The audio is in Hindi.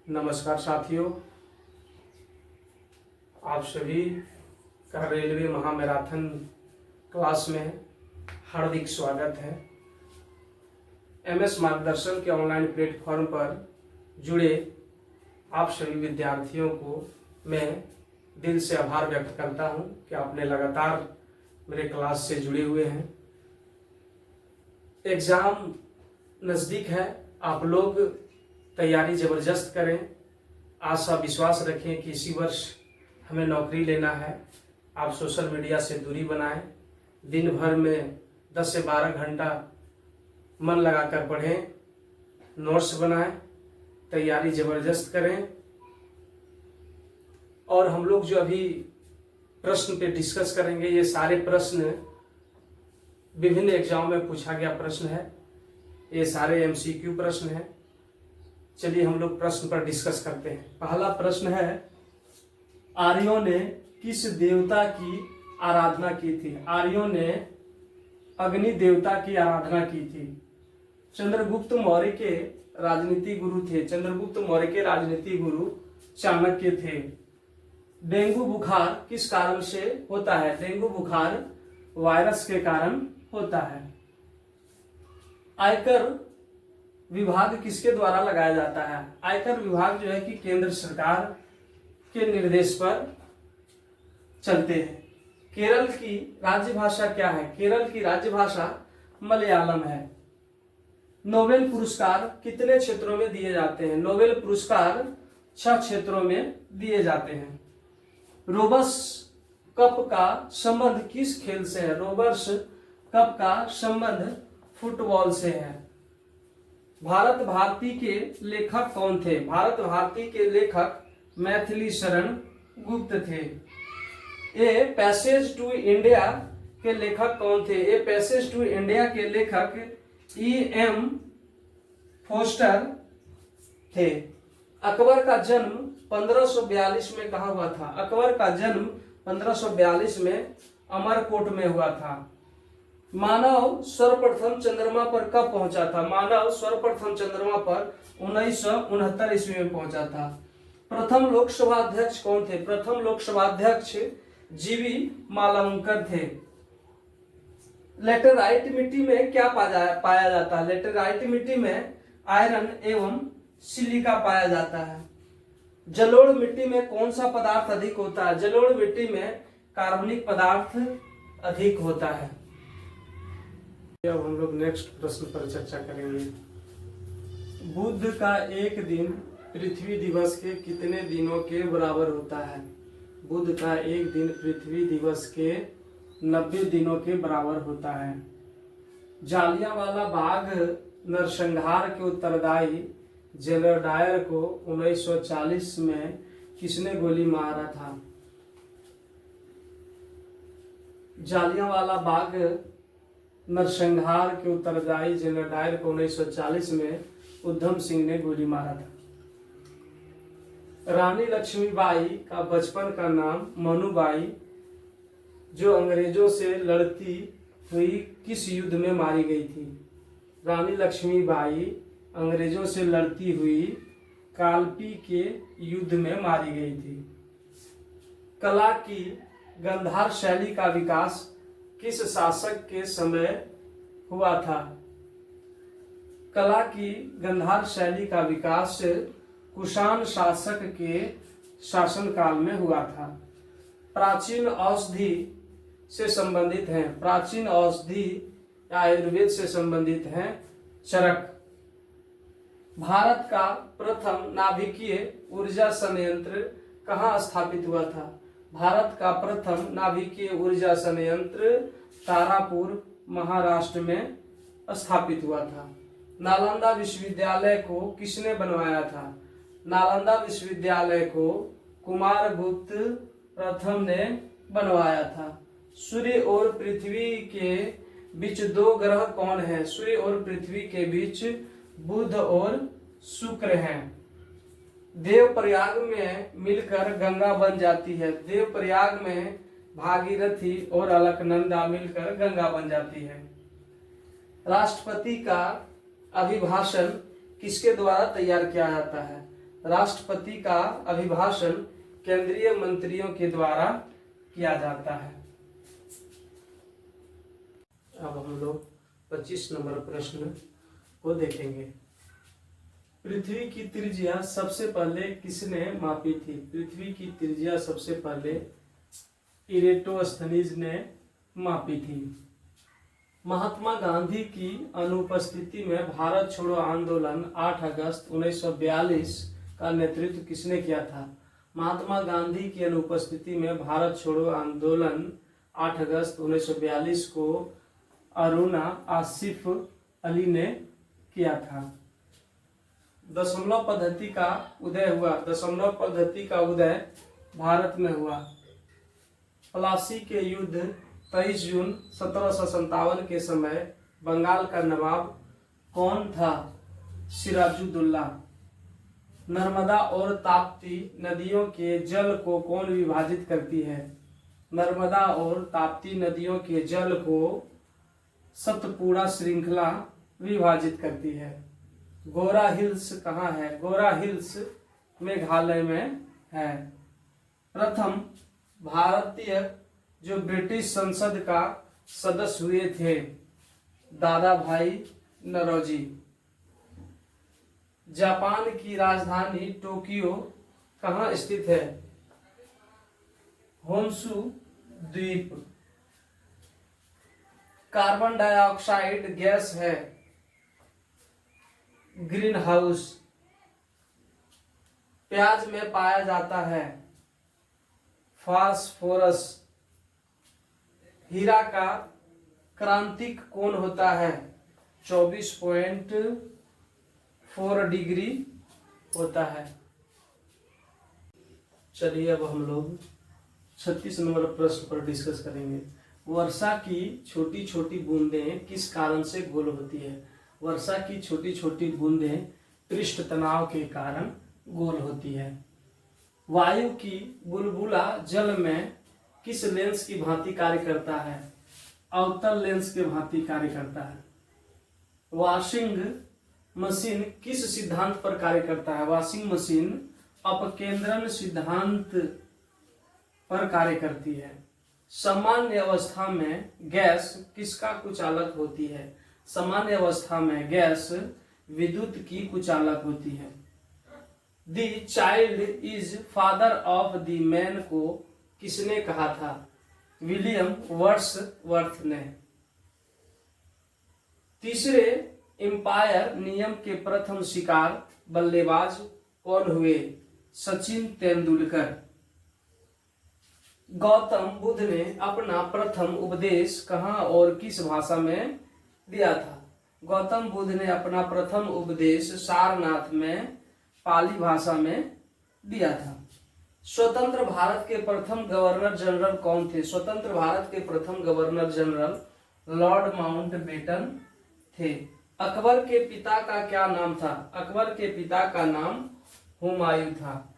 नमस्कार साथियों, आप सभी का रेलवे महामैराथन क्लास में हार्दिक स्वागत है। एमएस मार्गदर्शन के ऑनलाइन प्लेटफॉर्म पर जुड़े आप सभी विद्यार्थियों को मैं दिल से आभार व्यक्त करता हूं कि आपने लगातार मेरे क्लास से जुड़े हुए हैं। एग्ज़ाम नज़दीक है, आप लोग तैयारी ज़बरदस्त करें। आशा विश्वास रखें कि इसी वर्ष हमें नौकरी लेना है। आप सोशल मीडिया से दूरी बनाएं, दिन भर में 10 से 12 घंटा मन लगाकर पढ़ें, नोट्स बनाएं, तैयारी ज़बरदस्त करें। और हम लोग जो अभी प्रश्न पे डिस्कस करेंगे, ये सारे प्रश्न विभिन्न एग्जाम में पूछा गया प्रश्न है। ये सारे एमसीक्यू प्रश्न हैं। चलिए हम लोग प्रश्न पर डिस्कस करते हैं। पहला प्रश्न है, आर्यों ने किस देवता की आराधना की थी? आर्यों ने अग्नि देवता की आराधना की थी। चंद्रगुप्त मौर्य के राजनीति गुरु थे। चंद्रगुप्त मौर्य के राजनीति गुरु चाणक्य थे। डेंगू बुखार किस कारण से होता है? डेंगू बुखार वायरस के कारण होता है। आयकर विभाग किसके द्वारा लगाया जाता है? आयकर विभाग जो है कि केंद्र सरकार के निर्देश पर चलते हैं। केरल की राज्य भाषा क्या है? केरल की राज्य भाषा मलयालम है। नोबेल पुरस्कार कितने क्षेत्रों में दिए जाते हैं? नोबेल पुरस्कार 6 क्षेत्रों में दिए जाते हैं। रोबर्स कप का संबंध किस खेल से है? रोबर्स कप का संबंध फुटबॉल से है। भारत भारती के लेखक कौन थे? भारत भारती के लेखक मैथिली शरण गुप्त थे। ए पैसेज टू इंडिया के लेखक कौन थे? ए पैसेज टू इंडिया के लेखक E.M. फोस्टर थे। अकबर का जन्म 1542 में कहाँ हुआ था? अकबर का जन्म 1542 में अमरकोट में हुआ था। मानव सर्वप्रथम चंद्रमा पर कब पहुंचा था? मानव सर्वप्रथम चंद्रमा पर 1969 ईस्वी में पहुंचा था। प्रथम लोकसभा अध्यक्ष कौन थे? प्रथम लोकसभा अध्यक्ष जीवी मालवंकर थे। लेटेराइट मिट्टी में क्या पाया जाता है? लेटेराइट मिट्टी में आयरन एवं सिलिका पाया जाता है। जलोढ़ मिट्टी में कौन सा पदार्थ अधिक होता है? जलोढ़ मिट्टी में कार्बनिक पदार्थ अधिक होता है। अब हम लोग नेक्स्ट प्रश्न पर चर्चा करेंगे। बुध का एक दिन पृथ्वी दिवस के कितने दिनों के बराबर होता है? बुध का एक दिन पृथ्वी दिवस के 90 दिनों के बराबर होता है। जालियांवाला बाग नरसंहार के उत्तरदायी जनरल डायर को 1940 में किसने गोली मारा था? जालियांवाला बाग नरसंहार के उत्तरदायी जनरल डायर को 1940 में उधम सिंह ने गोली मारा था। रानी लक्ष्मीबाई का बचपन का नाम मनुबाई, जो अंग्रेजों से लड़ती हुई किस युद्ध में मारी गई थी? रानी लक्ष्मीबाई अंग्रेजों से लड़ती हुई कालपी के युद्ध में मारी गई थी। कला की गांधार शैली का विकास किस शासक के समय हुआ था? कला की गांधार शैली का विकास कुषाण शासक के शासनकाल में हुआ था। प्राचीन औषधि से संबंधित हैं। प्राचीन औषधि आयुर्वेद से संबंधित हैं चरक। भारत का प्रथम नाभिकीय ऊर्जा संयंत्र कहाँ स्थापित हुआ था? भारत का प्रथम नाभिकीय ऊर्जा संयंत्र तारापुर महाराष्ट्र में स्थापित हुआ था। नालंदा विश्वविद्यालय को किसने बनवाया था? नालंदा विश्वविद्यालय को कुमारगुप्त प्रथम ने बनवाया था। सूर्य और पृथ्वी के बीच 2 ग्रह कौन है? सूर्य और पृथ्वी के बीच बुध और शुक्र हैं। देवप्रयाग में मिलकर गंगा बन जाती है। देवप्रयाग में भागीरथी और अलकनंदा मिलकर गंगा बन जाती है। राष्ट्रपति का अभिभाषण किसके द्वारा तैयार किया जाता है? राष्ट्रपति का अभिभाषण केंद्रीय मंत्रियों के द्वारा किया जाता है। अब हम लोग 25 नंबर प्रश्न को देखेंगे। पृथ्वी की त्रिज्या सबसे पहले किसने मापी थी? पृथ्वी की त्रिज्या सबसे पहले इरेटोस्थनीज ने मापी थी। महात्मा गांधी की अनुपस्थिति में भारत छोड़ो आंदोलन 8 अगस्त 1942 का नेतृत्व किसने किया था? महात्मा गांधी की अनुपस्थिति में भारत छोड़ो आंदोलन 8 अगस्त 1942 को अरुणा आसिफ अली ने किया था। दशमलव पद्धति का उदय हुआ। दशमलव पद्धति का उदय भारत में हुआ। प्लासी के युद्ध 23 जून 1757 के समय बंगाल का नवाब कौन था? सिराजुद्दौला। नर्मदा और ताप्ती नदियों के जल को कौन विभाजित करती है? नर्मदा और ताप्ती नदियों के जल को सतपुड़ा श्रृंखला विभाजित करती है। गोरा हिल्स कहाँ है? गोरा हिल्स मेघालय में है। प्रथम भारतीय जो ब्रिटिश संसद का सदस्य हुए थे, दादा भाई नौरोजी। जापान की राजधानी टोक्यो कहाँ स्थित है? होन्शु द्वीप। कार्बन डाइऑक्साइड गैस है ग्रीन हाउस। प्याज में पाया जाता है फास्फोरस। हीरा का क्रांतिक कोण होता है 24.4 डिग्री होता है। चलिए अब हम लोग 36 नंबर प्रश्न पर डिस्कस करेंगे। वर्षा की छोटी छोटी बूंदें किस कारण से गोल होती है? वर्षा की छोटी छोटी बूंदें पृष्ठ तनाव के कारण गोल होती है। वायु की बुलबुला जल में किस लेंस की भांति कार्य करता है? अवतल लेंस के भांति कार्य करता है। वॉशिंग मशीन किस सिद्धांत पर कार्य करता है? वॉशिंग मशीन अपकेंद्रन सिद्धांत पर कार्य करती है। सामान्य अवस्था में गैस किसका कुचालक होती है? सामान्य अवस्था में गैस विद्युत की कुचालक होती है। The child is father of the man को किसने कहा था? विलियम वर्ड्सवर्थ ने। तीसरे एम्पायर नियम के प्रथम शिकार बल्लेबाज कौन हुए? सचिन तेंदुलकर। गौतम बुद्ध ने अपना प्रथम उपदेश कहाँ और किस भाषा में दिया था? गौतम बुद्ध ने अपना प्रथम उपदेश सारनाथ में पाली भाषा में दिया था। स्वतंत्र भारत के प्रथम गवर्नर जनरल कौन थे? स्वतंत्र भारत के प्रथम गवर्नर जनरल लॉर्ड माउंटबेटन थे। अकबर के पिता का क्या नाम था? अकबर के पिता का नाम हुमायूं था।